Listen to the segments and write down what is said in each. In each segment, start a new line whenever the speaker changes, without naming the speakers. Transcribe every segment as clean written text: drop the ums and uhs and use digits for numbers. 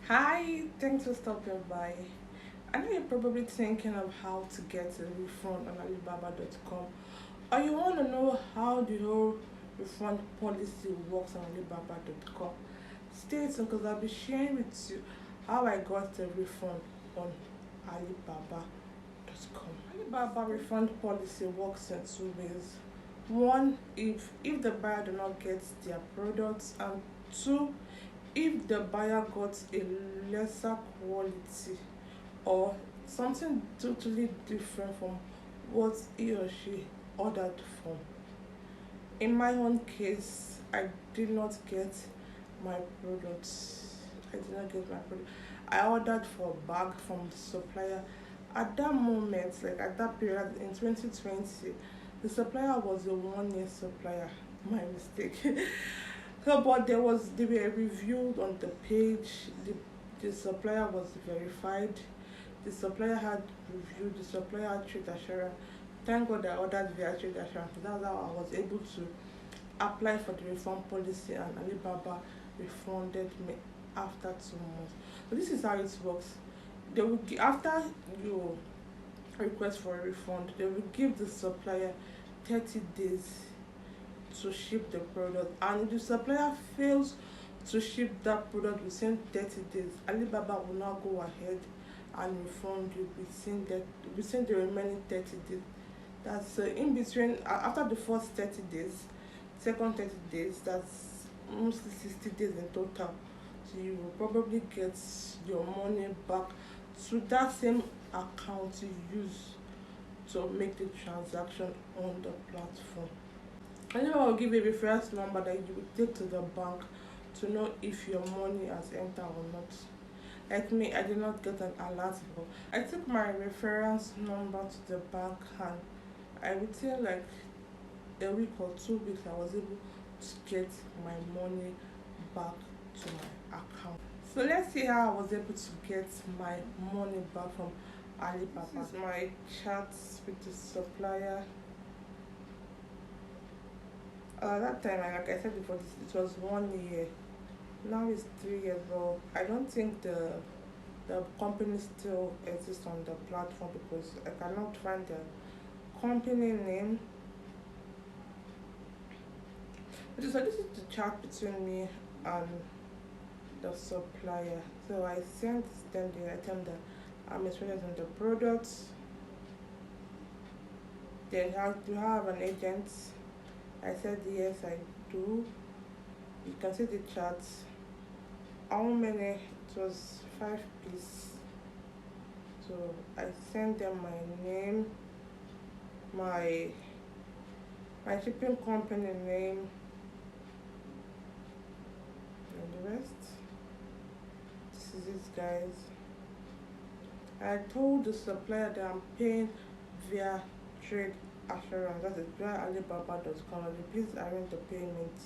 Hi, thanks for stopping by. I know you're probably thinking of how to get a refund on Alibaba.com, or you want to know how the whole refund policy works on Alibaba.com. Stay tuned because I'll be sharing with you how I got a refund on Alibaba.com. Alibaba refund policy works in two ways. One, if the buyer do not get their products, and two, if the buyer got a lesser quality or something totally different from what he or she ordered from. In my own case, I did not get my products. I did not get my product. I ordered for a bag from the supplier. At that moment, like at that period in 2020, the supplier was a 1 year supplier. My mistake. So, but they were reviewed on the page. The supplier was verified. The supplier had reviewed. The supplier had trade assurance. Thank God I ordered via trade assurance. That's how I was able to apply for the refund policy, and Alibaba refunded me after 2 months. So this is how it works. After you request for a refund, they will give the supplier 30 days to ship the product, and if the supplier fails to ship that product within 30 days, Alibaba will now go ahead and refund you within the remaining 30 days. That's in between, after the first 30 days, second 30 days, that's mostly 60 days in total. So you will probably get your money back to that same account you use to make the transaction on the platform. And then I'll give a reference number that you will take to the bank to know if your money has entered or not. Like me, I did not get an alert, but I took my reference number to the bank, and I would say like a week or 2 weeks I was able to get my money back to my account. So let's see how I was able to get my money back from Alibaba. This is my chats with the supplier. That time, like I said before, it was 1 year. Now it's 3 years, but I don't think the company still exists on the platform because I cannot find the company name. So this is the chat between me and the supplier. So I sent them the item that I'm interested in the product. Then do you have an agent? I said yes, I do. You can see the chart. How many? It was 5 pieces. So I sent them my name, my shipping company name, and the rest. This is it, guys. I told the supplier that I'm paying via trade assurance. That is via Alibaba.com. Please arrange the payment.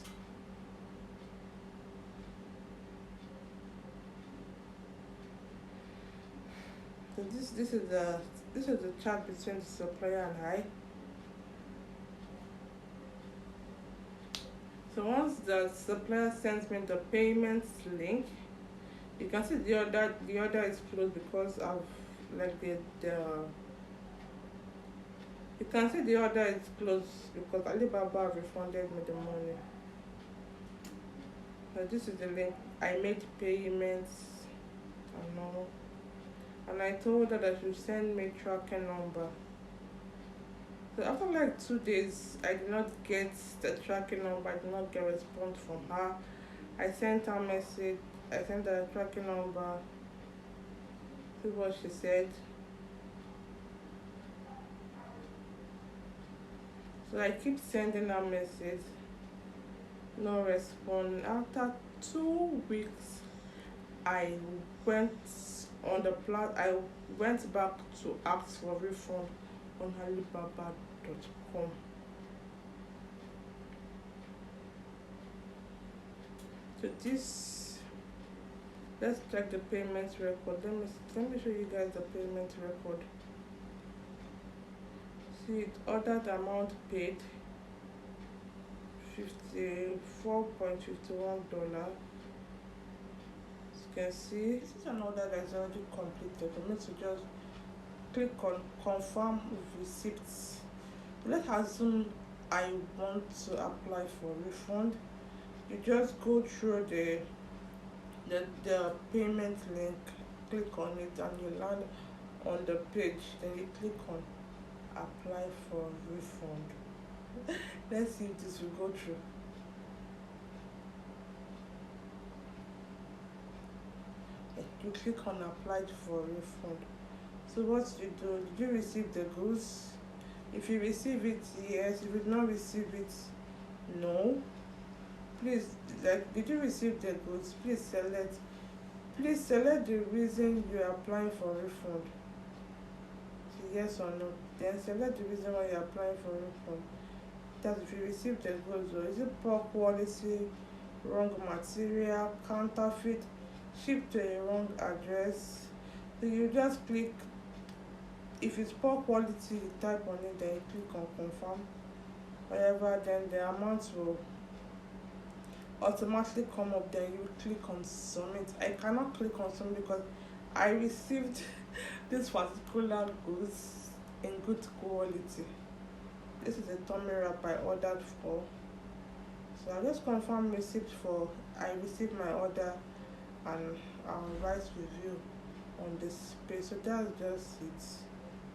So this is the chat between the supplier and I. So once the supplier sends me the payment link, you can see the order is closed because of like the you can see the order is closed because Alibaba refunded me the money. So this is the link. I made payments and all. And I told her that she should send me tracking number. So after like 2 days, I did not get the tracking number. I did not get a response from her. I sent her a message. I sent her a tracking number. See what she said. So I keep sending her message. No response. After 2 weeks, I went I went back to ask for refund on Alibaba.com. So let's check the payment record. Let me show you guys the payment record. See it, ordered amount paid $54.51. you can see this is an order that is already completed. For me to just click on confirm receipts. Let's assume I want to apply for refund. You just go through the payment link, click on it, and you land on the page. Then you click on apply for refund. Let's see if this will go through. You click on applied for refund. So what you do, did you receive the goods? If you receive it, yes. If you did not receive it, no. Please, like, did you receive the goods? Please select the reason you are applying for refund. So yes or no. Then select the reason why you are applying for refund. That if you receive the goods, or is it poor quality, wrong material, counterfeit, shipped to a wrong address. So you just click. If it's poor quality, you type on it, then you click on confirm. Whatever, then the amount will automatically come up. Then you click on submit. I cannot click on submit because I received this particular goods in good quality. This is a tummy wrap I ordered for. So I just confirm receipt for I received my order, and I'll write review on this page. So that's just it.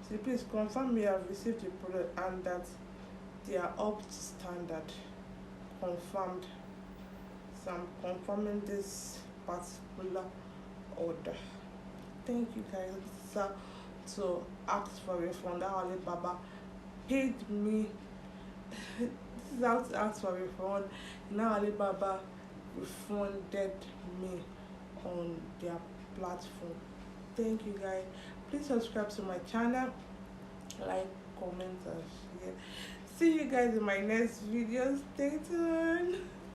So please confirm you have received the product and that they are up to standard. Confirmed. So I'm confirming this particular order. Thank you guys. This is how to ask for refund. Alibaba paid me. This is how to ask for refund. Now Alibaba refunded me on their platform. Thank you guys. Please subscribe to my channel, like, comment, and share. See you guys in my next video. Stay tuned.